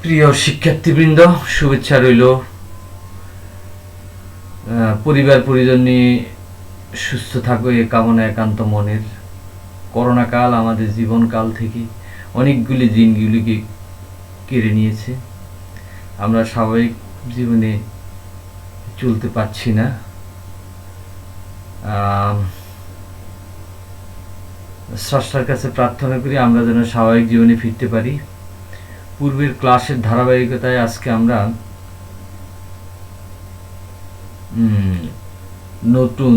প্রিয় শিক্ষার্থীবৃন্দ, শুভেচ্ছা রইল। পরিবার পরিজন নিয়ে সুস্থ থাকো এ কামনা একান্ত মনের। করোনাকাল আমাদের জীবনকাল থেকে অনেকগুলি দিনগুলিকে কেড়ে নিয়েছে। আমরা স্বাভাবিক জীবনে চলতে পারছি না। স্রষ্টার কাছে প্রার্থনা করি আমরা যেন স্বাভাবিক জীবনে ফিরতে পারি। পূর্বের ক্লাসের ধারাবাহিকতায় আজকে আমরা নতুন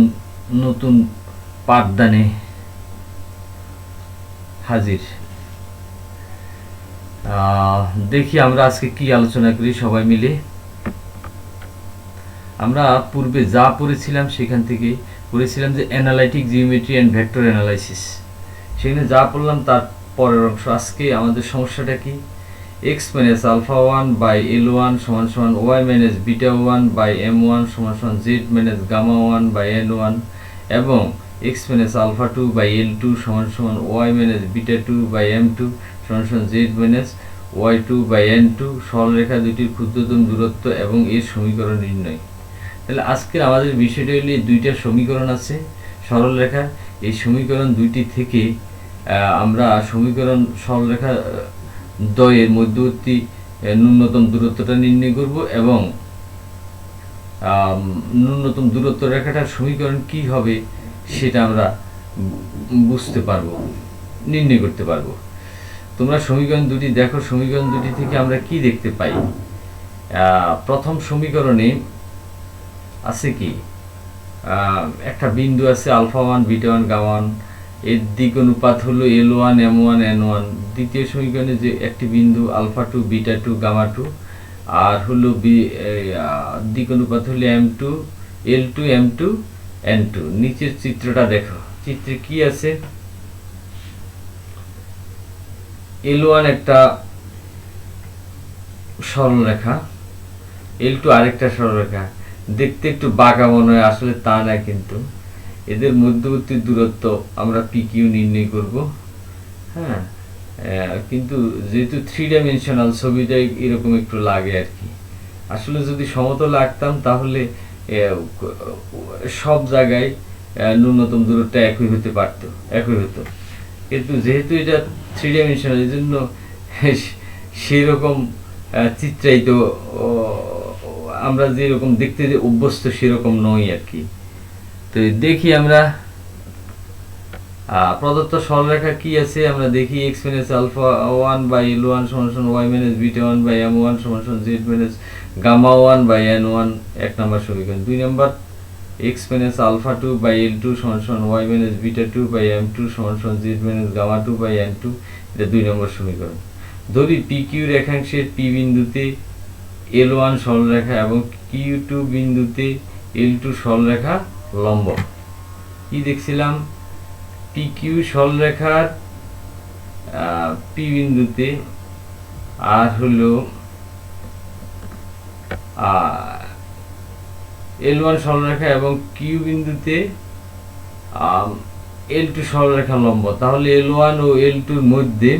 নতুন পাঠদানে হাজির। দেখি আমরা আজকে কি আলোচনা করি সবাই মিলে। আমরা পূর্বে যা পড়েছিলাম সেখান থেকে পড়েছিলাম যে analytic geometry and vector analysis. সেখানে যা পড়লাম তার পরের অংশ। আজকে আমাদের সমস্যাটা কি? x minus alpha 1 by L1 সমান সমান y minus beta 1 by M1 সমান সমান z minus gamma 1 by N1 এবং x minus alpha 2 by L2 সমান সমান y minus beta 2 by M2 সমান সমান z minus y2 by N2 সরলরেখা দুটির ক্ষুদ্রতম দূরত্ব এবং এর সমীকরণ নির্ণয়। তাহলে আজকের আমাদের বিষয়টা হলো দুইটা সমীকরণ আছে সরলরেখা। এই সমীকরণ দুইটি থেকে আমরা সমীকরণ সরলরেখা দ্বয়ের মধ্যবর্তী ন্যূনতম দূরত্বটা নির্ণয় করব এবং ন্যূনতম দূরত্ব রেখাটার সমীকরণ কি হবে সেটা আমরা বুঝতে পারবো, নির্ণয় করতে পারবো। তোমরা সমীকরণ দুটি দেখো। সমীকরণ দুটি থেকে আমরা কি দেখতে পাই? প্রথম সমীকরণে আছে কি, একটা বিন্দু আছে আলফা 1 বিটা 1 গামা 1, এর দিক অনুপাত হলো L1 M1 N1। দ্বিতীয় সমীকরণে যে একটি বিন্দু আলফা 2 বিটা 2 গামা 2 আর হলো দিক অনুপাত হলো M2 L2 M2 N2। নিচের চিত্রটা দেখো। চিত্রে কি আছে? L1 একটা সরলরেখা, L2 আরেকটা সরলরেখা। দেখতে একটু বাঁকা মনে হয়, আসলে তা না, কিন্তু এদের মধ্যবর্তী দূরত্ব আমরা PQ নির্ণয় করব। হ্যাঁ, কিন্তু যেহেতু 3 ডাইমেনশনাল ছবিটা এরকম একটু লাগে আর কি। আসলে যদি সমতল আঁকতাম তাহলে সব জায়গায় ন্যূনতম দূরত্ব একই হতে পারত, একই হতো। কিন্তু যেহেতু এটা 3 ডাইমেনশনাল, এই জন্য সেরকম চিত্রায়িত আমরা যেরকম দেখতে যে অভ্যস্ত সেরকম নয় আর কি। তো দেখি আমরা প্রদত্ত সরলরেখা কি আছে আমরা দেখি। x minus alpha 1 by L1 সমান সমান y minus beta 1 by M1 সমান সমান z minus gamma 1 by N1 এক নম্বর সমীকরণ। দুই নম্বর x minus alpha 2 by L2 সমান সমান y minus beta 2 by M2 সমান সমান z minus gamma 2 by N2, এটা দুই নম্বর সমীকরণ। ধরি PQ রেখাংশের P বিন্দুতে L1 সরলরেখা এবং Q2 বিন্দুতে L2 সরলরেখা লম্ব। কি দেখছিলাম? PQ সরলরেখার P বিন্দুতে আর হলো L1 সরলরেখা এবং Q বিন্দুতে L2 সরলরেখা লম্ব। তাহলে L1 ও L2 এর মধ্যে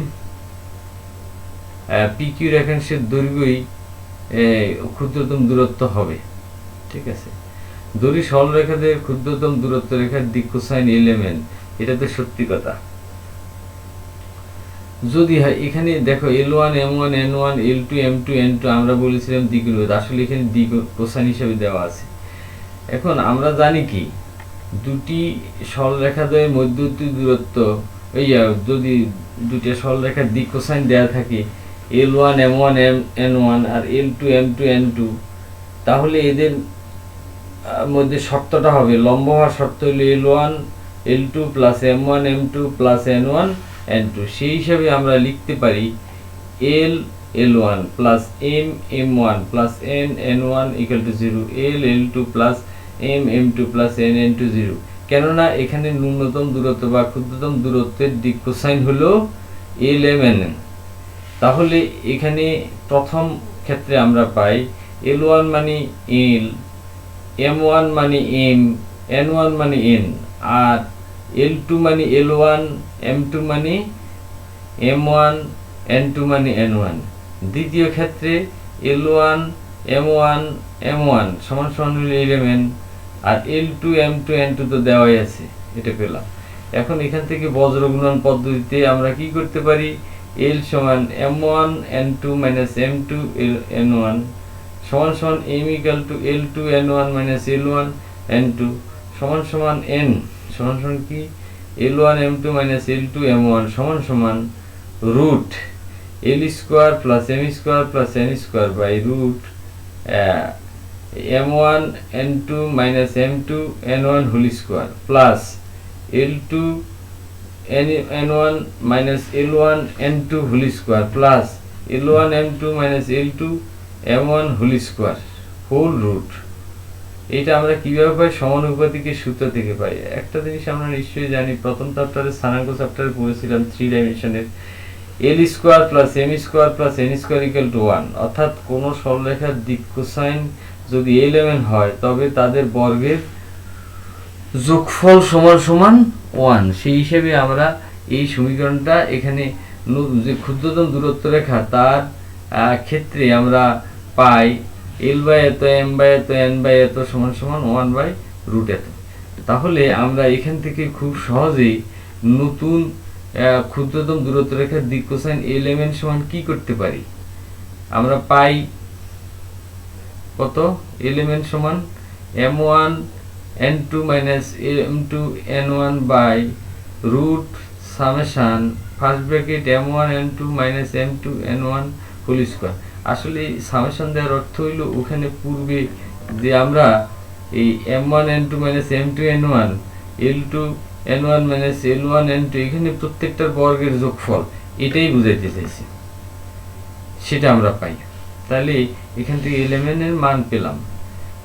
PQ রেখাংশের দৈর্ঘ্যই ক্ষুদ্রতম দূরত্ব হবে। ঠিক আছে, ধরি সরলরেখাদের ক্ষুদ্রতম দূরত্ব রেখার দিক কোসাইন Lmn, এটা তো সত্যি কথা। যদি হয় এখানে দেখো L1 M1 N1 L2 M2 N2 আমরা বলেছিলাম দিক অনুপাত, আসলে এখানে দিক কোসাইন হিসেবে দেওয়া আছে। এখন আমরা জানি কি, দুটি সরলরেখাদ্বয়ের মধ্যবর্তী দূরত্ব যদি দুটি সরলরেখার দিক কোসাইন দেওয়া থাকে L1 M1 N1 আর L2 M2 N2, তাহলে এদের মধ্যে শর্তটা হবে, লম্ব হওয়ার শর্ত হলো L1 L2 plus M1 M2 plus N1 N2। সেই হিসাবে আমরা লিখতে পারি L L1 plus M M1 plus N N1 equal to 0, L L2 plus M M2 plus N N2 0। কেননা এখানে ন্যূনতম দূরত্ব বা ক্ষুদ্রতম দূরত্বের দিক কোসাইন হলো Lmn। তাহলে এখানে প্রথম ক্ষেত্রে আমরা পাই L1 মানে L, M1 মানে M, N1 মানে N আর L2 মানে L1, M2 মানে M1, N2 মানে N1। দ্বিতীয় ক্ষেত্রে L1 M1 M1 সমান সমান হলো এলিমেন্ট, আর L2 M2 N2 তো দেওয়াই আছে, এটা পেলাম। এখন এখান থেকে বজ্র গুণন পদ্ধতিতে আমরা কি করতে পারি, L সমান M1 N2 minus M2 N1 সমান সমান M equal to L2 N1 minus L1 N2 সমান সমান N সমান সমান কি L1 M2 minus L2 M1 সমান সমান root L square plus M square plus N square by root M1 N2 minus M2 N1 whole square plus L2 N1 minus L1 N2 whole square plus L1 M2 minus L2 M1 whole square whole root। এটা আমরা কিভাবে পাই, সমানুপাতিকের সূত্র থেকে পাই। একটা জিনিস আমরা নিশ্চয়ই জানি, প্রথম চ্যাপ্টারে স্থানাঙ্ক চ্যাপ্টারে পড়েছিলাম 3 ডাইমেনশনের L square plus M square plus N square equal to 1, অর্থাৎ কোন সরলরেখার দিক কোসাইন যদি এলিমেন্ট হয় তবে তাদের বর্গের যোগফল সমান সমান 1। সেই হিসেবে আমরা এই সমীকরণটা এখানে যে ক্ষুদ্রতম দূরত্ব রেখা তার ক্ষেত্রে আমরা পাই L বাই এত M বাই এত N বাই এত সমান সমান 1 বাই রুট এত। তাহলে আমরা এখান থেকে খুব সহজেই নতুন ক্ষুদ্রতম দূরত্ব রেখার দিক কোসাইন এলিমেন্ট সমান কি করতে পারি, আমরা পাই কত, এলিমেন্ট সমান M1 N2 minus M2 N1 by root summation first bracket M1 N2 minus M2 N1 whole square। আসলে সামেশন দেওয়ার অর্থ হইল ওখানে পূর্বে যে আমরা এই M1 N2 minus M2 N1 L2 N1 minus L1 N2 এখানে প্রত্যেকটার বর্গের যোগফল, এটাই বুঝাইতে চাইছি, সেটা আমরা পাই। তাহলে এখান থেকে এলিমেন্টের মান পেলাম।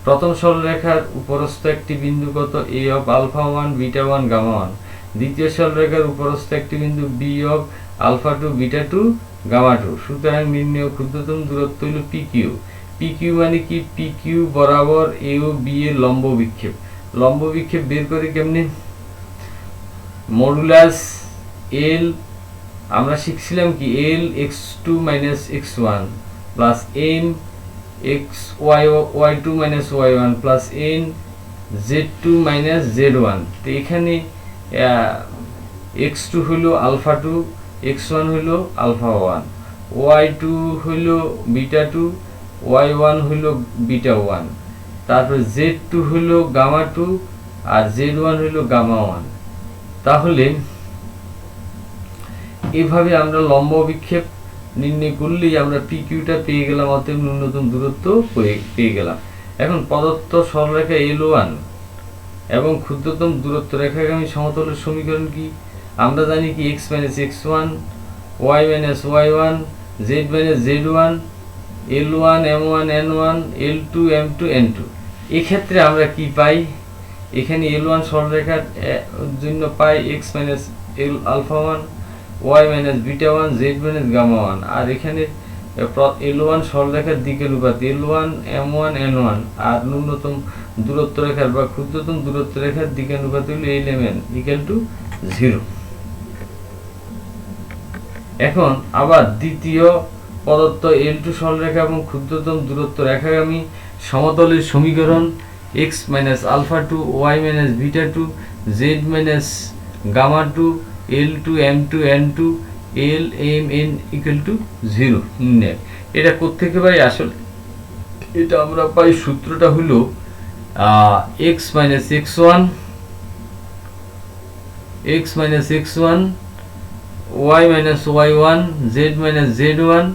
প্রথম সরলরেখার উপরস্থ একটি বিন্দু কত, A of alpha 1 beta 1 gamma 1। দ্বিতীয় সরলরেখার উপরস্থ একটি বিন্দু B of alpha 2 beta 2 gamma 2। সুতরাং নির্ণেয় ক্ষুদ্রতম দূরত্ব হলো PQ। PQ মানে কি, PQ বরাবর A ও B এর লম্ব বিক্ষেপ। লম্ব বিক্ষেপ বের করে কেমনে, মডুলাস L আমরা শিখছিলাম কি, L x2 minus x1 plus N x y2 minus y1 plus N z2 minus z1। তো এখানে x2 হলো আলফা 2, x1 হলো আলফা 1, y2 হলো বিটা 2, y1 হলো বিটা 1, তারপর z2 হলো গামা 2 আর z1 হলো গামা 1। তাহলে এভাবে আমরা লম্ব বিক্ষেপ নির্ণয় করলেই আমরা পিকিউটা পেয়ে গেলাম, অতএব ন্যূনতম দূরত্ব পেয়ে গেলাম। এখন প্রদত্ত সরলরেখা L1 এবং ক্ষুদ্রতম দূরত্ব রেখাগামী সমতলের সমীকরণ কি, আমরা জানি কি x minus x1 y minus y1 z minus z1 L1 M1 N1 L2 M2 N2। এক্ষেত্রে আমরা কি পাই, এখানে L1 সরলরেখার জন্য পাই x minus L alpha 1 y minus beta 1 z minus gamma 1, আর এখানে L1 সরলরেখার দিকানুপাত L1 M1 N1 আর ন্যূনতম দূরত্ব রেখার বা ক্ষুদ্রতম দূরত্ব রেখার দিকানুপাত হলো Lmn equal to 0। এখন আবার দ্বিতীয় প্রদত্ত L2 সরলরেখা এবং ক্ষুদ্রতম দূরত্ব রেখাগামী সমতলের সমীকরণ x minus alpha 2 y minus beta 2 z minus gamma 2 L2 M2 N2 L M N equal to 0 নির্ণয়। এটা কোত্থেকে পাই, আসলে এটা আমরা পাই, সূত্রটা হলো x minus x1 y minus y1 z minus z1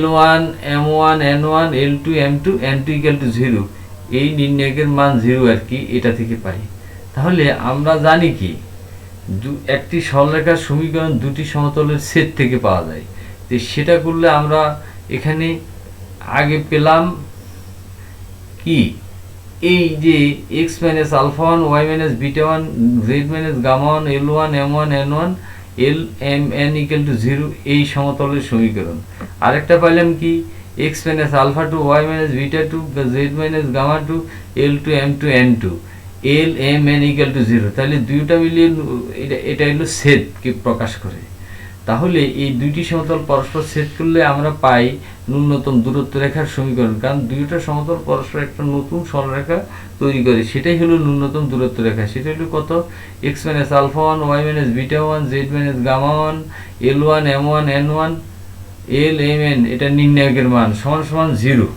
L1 M1 N1 L2 M2 N2 equal to 0। এই নির্ণায়কের মান 0 আর কি, এটা থেকে পাই। তাহলে আমরা জানি কি, একটি সরলরেখার সমীকরণ দুটি সমতলের সেট থেকে পাওয়া যায়। তো সেটা করলে আমরা এখানে আগে পেলাম কি, এই যে x minus alpha 1 y minus beta 1 z minus gamma 1 L1 M1 N1 L M N equal to 0 এই সমতলের সমীকরণ। আরেকটা পাইলাম কি, x minus alpha 2 y minus beta 2 z minus gamma 2 L2 M2 N2 L M N equal to 0। তাহলে দুইটা মিলিয়ে এটা হলো সেটকে প্রকাশ করে। তাহলে এই দুইটি সমতল পরস্পর ছেদ করলে আমরা পাই ন্যূনতম দূরত্ব রেখার সমীকরণ, কারণ দুইটা সমতল পরস্পর একটা নতুন সরলরেখা তৈরি করে, সেটাই হলো ন্যূনতম দূরত্ব রেখা। সেটা হলো কত, x minus alpha one, Y minus beta one, Z minus gamma one, L one, M one, N one, L M N, এটা নির্ণায়কের মান সমান সমান 0।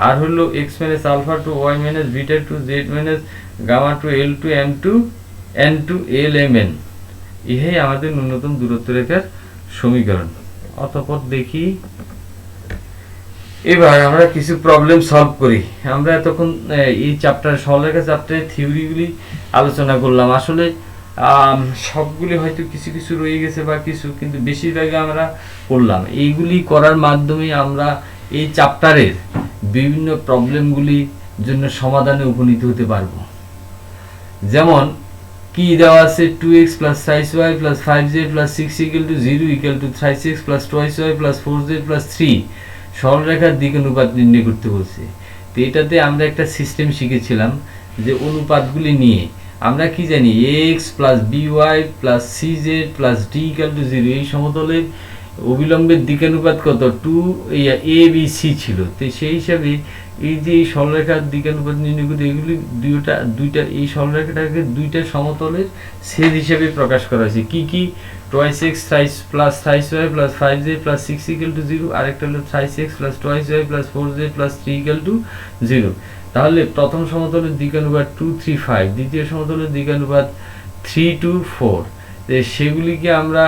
আর হলো x minus alpha two, Y minus beta two, Z minus gamma two, L two, M two, N two, L M N, ইহাই আমাদের ন্যূনতম দূরত্ব রেখার সমীকরণ। অতঃপর দেখি এবার আমরা কিছু প্রবলেম সলভ করি। আমরা এতক্ষণ এই চ্যাপ্টার সরলরেখা চ্যাপ্টারের থিওরিগুলি আলোচনা করলাম। আসলে সবগুলি হয়তো কিছু কিছু রয়ে গেছে বা কিছু, কিন্তু বেশিরভাগই আমরা করলাম। এইগুলি করার মাধ্যমে আমরা এই চ্যাপ্টারের বিভিন্ন প্রবলেমগুলির জন্য সমাধানে উপনীত হতে পারব। যেমন কি দেওয়া আছে, 2x plus 3y plus 5z plus 6 equal to 0 equal to 3x plus 2y plus 4z plus 3 সরলরেখার দিক অনুপাত নির্ণয় করতে বলছে। তো এটাতে আমরা একটা সিস্টেম শিখেছিলাম যে অনুপাতগুলি নিয়ে আমরা কি জানি, x plus by plus cz plus d equal to 0, এই সমতলের অবিলম্বের দিকানুপাত কত, 2 a b c ছিল। তো সেই হিসাবে এই যে এই সরলরেখার দিকানুপাত নির্ণয় করতে, এগুলি দুইটা এই সরলরেখাটাকে দুইটা সমতলের ছেদ হিসেবে প্রকাশ করা হয়েছে। কি কি, 2x plus 3y plus 5z plus 6 equal to 0, আরেকটা হলো 3x plus 2y plus 4z plus 3 equal to 0। তাহলে প্রথম সমতলের দিকানুপাত 2 3 5, দ্বিতীয় সমতলের দিকানুপাত 3 2 4। সেগুলিকে আমরা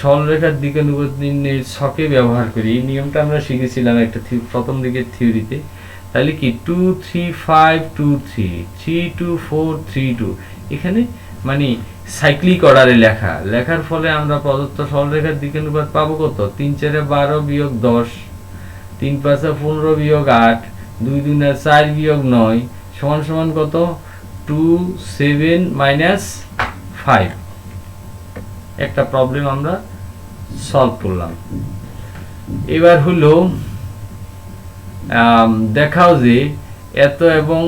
সরলরেখার দিকানুপাত নির্ণয়ের ছকে ব্যবহার করি। এই নিয়মটা আমরা শিখেছিলাম একটা প্রথম দিকের থিওরিতে। তাহলে কি 2 3 5 2 3 3 2 4 3 2, এখানে মানে সাইক্লিক অর্ডারে লেখার ফলে আমরা প্রদত্ত সরলরেখার দিকানুপাত পাবো কত, 3 4 12 বিয়োগ 10, 3 5 15 বিয়োগ 8, 2 2 4 বিয়োগ 9 সমান সমান কত, 2 7 মাইনাস 5। একটা প্রবলেম আমরা সলভ করলাম। এবার হলো দেখাও যে এত এবং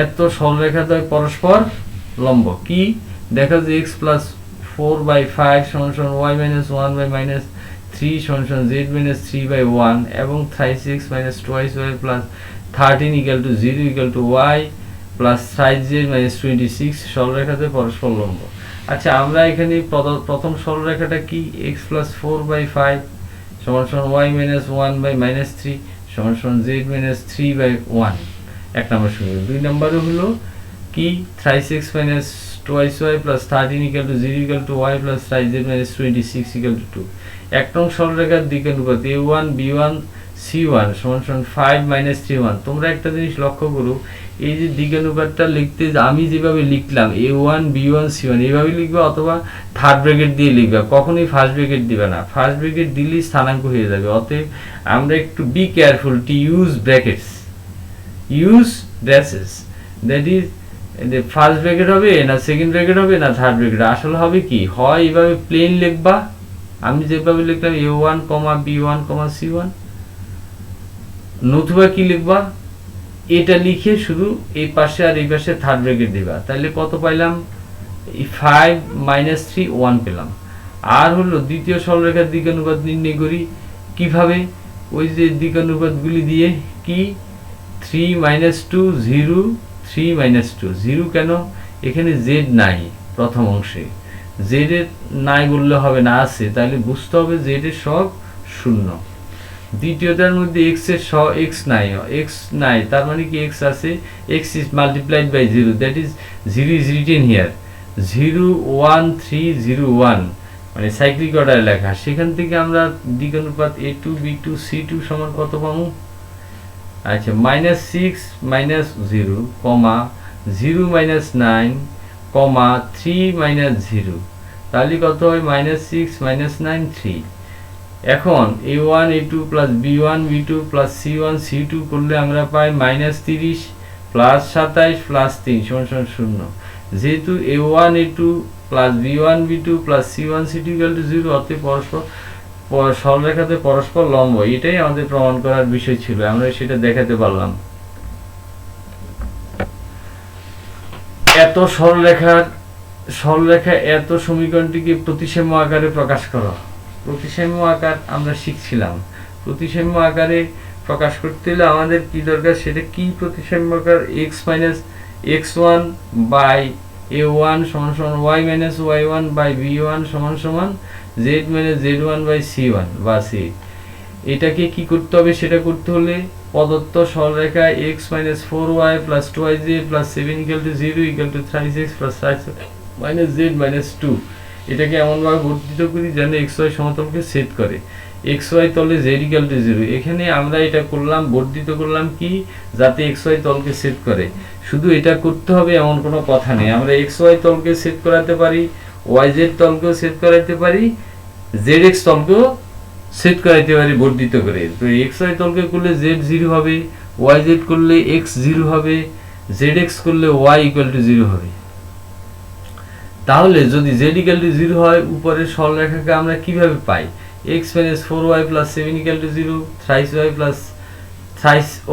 এত সরলরেখাদ্বয় পরস্পর লম্ব। কি দেখাও যে x প্লাস 4/5 সমান সমান y মাইনাস 1 মাইনাস 3 সমান সমান z মাইনাস 3/1 এবং 3x minus 2y plus 13 equal to 0 equal to y plus 5z minus 26 সরলরেখাদ্বয় পরস্পর লম্ব। আচ্ছা, আমরা এখানে প্রথম সরলরেখাটা কি, x প্লাস 4/5 সমান সমান y মাইনাস 1 মাইনাস 3 সমান সমান z মাইনাস 3/1, এক নম্বর সমীকরণ। দুই নম্বরে হলো কি, 3x minus 2y plus 13 equal to 0 equal to y plus 5z minus 26 equal to 2। এক নং সরলরেখার দিকানুপাত a1 b1 c1 সমান সমান 5 মাইনাস 3 1। তোমরা একটা জিনিস লক্ষ্য করো, এই যে দিকানুপাতটা লিখতে আমি যেভাবে লিখলাম a1 b1 c1 এইভাবে লিখবে, অথবা থার্ড ব্র্যাকেট দিয়ে লিখবে, কখনোই ফার্স্ট ব্র্যাকেট দিবে না। ফার্স্ট ব্র্যাকেট দিলেই স্থানাঙ্ক হয়ে যাবে। অতএব আমরা একটু be careful to use brackets, use braces. That is first bracket হবে না সেকেন্ড ব্র্যাকেট হবে না থার্ড ব্র্যাকেট, আসলে হবে কি, হয় এইভাবে প্লেন লিখবা, আমি যেভাবে লিখলাম a1 b1 c1, নতুবা কি লিখবা, এটা লিখে শুধু এই পাশে আর এই পাশে থার্ড ব্র্যাকেট দিবা। তাহলে কত পাইলাম, 5 মাইনাস 3 1 পেলাম। আর হলো দ্বিতীয় সরলরেখার দিকানুপাত নির্ণয় করি কিভাবে, ওই যে দিকানুপাতগুলি দিয়ে, কি 3 মাইনাস 2 0 3 মাইনাস 2 0, কেন এখানে z নাই প্রথম অংশে, z এর নাই বললে হবে না, আছে, তাহলে বুঝতে হবে z এর সব শূন্য। দ্বিতীয়টার মধ্যে x এর x নাই, তার মানে কি x আছে, x is multiplied by 0, that is 0 is written here, 0 1 3 0 1, মানে সাইক্লিক অর্ডারে লেখা। সেখান থেকে আমরা দিকানুপাত a2 b2 c2 সমান কত পাবো, আচ্ছা মাইনাস 6 মাইনাস 0 কমা 0 মাইনাস 9 কমা 3 মাইনাস 0, তাহলে কত হয়, মাইনাস 6 মাইনাস 9 3। এখন a1 a2 plus b1 b2 plus c1 c2 করলে আমরা পাই মাইনাস 30 প্লাস 27 প্লাস 3 সমান সমান 0। যেহেতু a1 a2 plus b1 b2 plus c1 c2 equal to 0, অতএব পরস্পর সরলরেখাতে পরস্পর লম্ব। এটাই আমাদের প্রমাণ করার বিষয় ছিল, আমরা সেটা দেখাতে পারলাম। এত সরলরেখার সরলরেখা এত সমীকরণটিকে প্রতিসাম্য আকারে প্রকাশ করো। প্রতিসাম্য আকার আমরা শিখছিলাম। প্রতিসাম্য আকারে প্রকাশ করতে হলে আমাদের কি দরকার, সেটা কি প্রতিসাম্য আকার, x minus x1 by a1 সমান সমান y minus y1 by b1 সমান সমান z minus z1 by c1 বা c। এটাকে কি করতে হবে, সেটা করতে হলে প্রদত্ত সরলরেখা x minus 4y plus 2yz plus 7 equal to 0 equal to 3x plus 5 minus z minus 2, এটাকে এমনভাবে বর্ধিত করি যেন xy সমতলকে সেট করে, xy তলে z ইকুয়াল টু 0। এখানে আমরা এটা করলাম, বর্ধিত করলাম কি, যাতে xy তলকে সেট করে। শুধু এটা করতে হবে এমন কোনো কথা নেই, আমরা xy তলকে সেট করাতে পারি, yz তলকেও সেট করাতে পারি, zx তলকেও সেট করাইতে পারি বর্ধিত করে। তো xy তলকে করলে z 0 হবে, yz করলে x 0 হবে, zx করলে y ইকুয়াল টু 0 হবে। তাহলে যদি z ইকুয়াল টু 0 হয়, উপরের সরলরেখাকে আমরা কিভাবে পাই, x minus 4y plus 7 equal to 0, thrice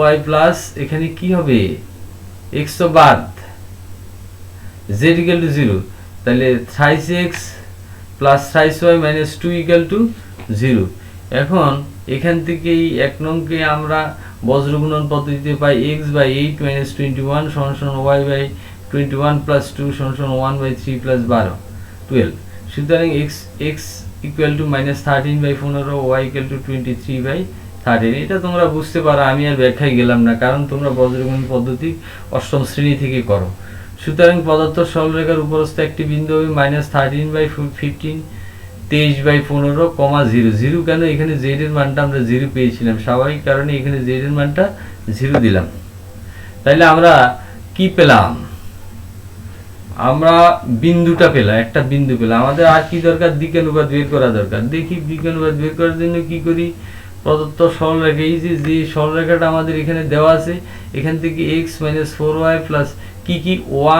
y plus এখানে কি হবে, x তো বাদ, z ইকুয়াল টু 0, তাহলে thrice x plus thrice y minus 2 equal to 0। এখন এখান থেকে এই 1 নংকে আমরা বজ্রগুণন পদ্ধতিতে পাই x বাই 8 মাইনাস 21 সমান সমান y বাই 21 প্লাস 2 সমান সমান 1 বাই 3 প্লাস 12। সুতরাং x equal to minus 13 by 15, y equal to 23 by 13। এটা তোমরা বুঝতে পারো, আমি আর ব্যাখ্যায় গেলাম না, কারণ তোমরা বজ্রগুণন পদ্ধতি অষ্টম শ্রেণী থেকে করো। সুতরাং প্রদত্ত সরলরেখার উপরস্থ একটি বিন্দু হবে মাইনাস 13 বাই 15, 23 বাই 15, 0 0। কেন, এখানে z এর মানটা আমরা 0 পেয়েছিলাম, স্বাভাবিক কারণে এখানে z এর মানটা 0 দিলাম। তাইলে আমরা কি পেলাম, আমরা বিন্দুটা পেলাম, একটা বিন্দু পেলাম। আমাদের আর কি দরকার, দিকানুপাত বের করা দরকার। দেখি দিকানুপাত বের করার জন্য কি করি, প্রদত্ত সরলরেখা, এই যে সরলরেখাটা আমাদের এখানে দেওয়া আছে, এখান থেকে x মাইনাস 4y প্লাস কি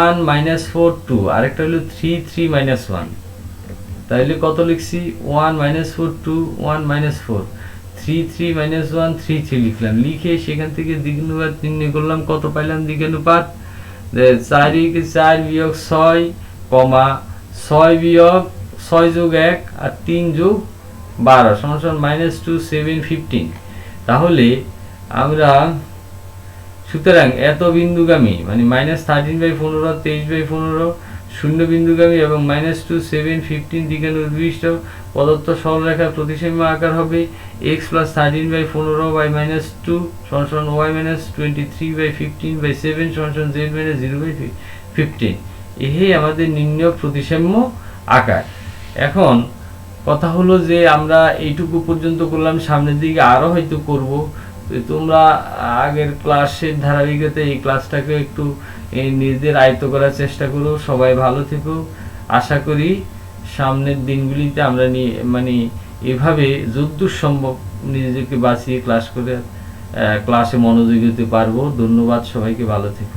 1 মাইনাস 4 2, আরেকটা হলো 3 3 মাইনাস 1। তাহলে কত লিখছি, 1 মাইনাস 4 2 1 মাইনাস 4 3 3 মাইনাস 1 3 3 লিখলাম। লিখে সেখান থেকে দিকানুপাত নির্ণয় করলাম, কত পাইলাম দিকানুপাত, 4 4 বিয়োগ 6, 6 বিয়োগ 6 যোগ 1 আর 3 যোগ 12 সমান সমান মাইনাস 2 7 15। তাহলে আমরা সুতরাং এত বিন্দুগামী মানে মাইনাস 13 বাই 15, 23 বাই 15 শূন্য বিন্দুগামী এবং মাইনাস 2 7 15 দিকে নির্দিষ্ট প্রদত্ত সরলরেখার প্রতিসাম্য আকার হবে x plus 13 by 15 by minus 2 সমান সমান y মাইনাস 23 বাই 15 বাই 7 সমান সমান z মাইনাস 0 বাই 15। এই আমাদের নির্ণয় প্রতিসাম্য আকার। এখন কথা হলো যে আমরা এইটুকু পর্যন্ত করলাম, সামনের দিকে আরো হয়তো করব। তোমরা আগের ক্লাসের ধারাবাহিকতায় এই ক্লাসটাকে একটু নিজেদের আয়ত্ত করার চেষ্টা করো। সবাই ভালো থেকো। আশা করি সামনের দিনগুলিতে আমরা মানে এভাবে যতদূর সম্ভব নিজেকে বাঁচিয়ে ক্লাসে মনোযোগী হতে পারবো। ধন্যবাদ, সবাইকে ভালো থেকো।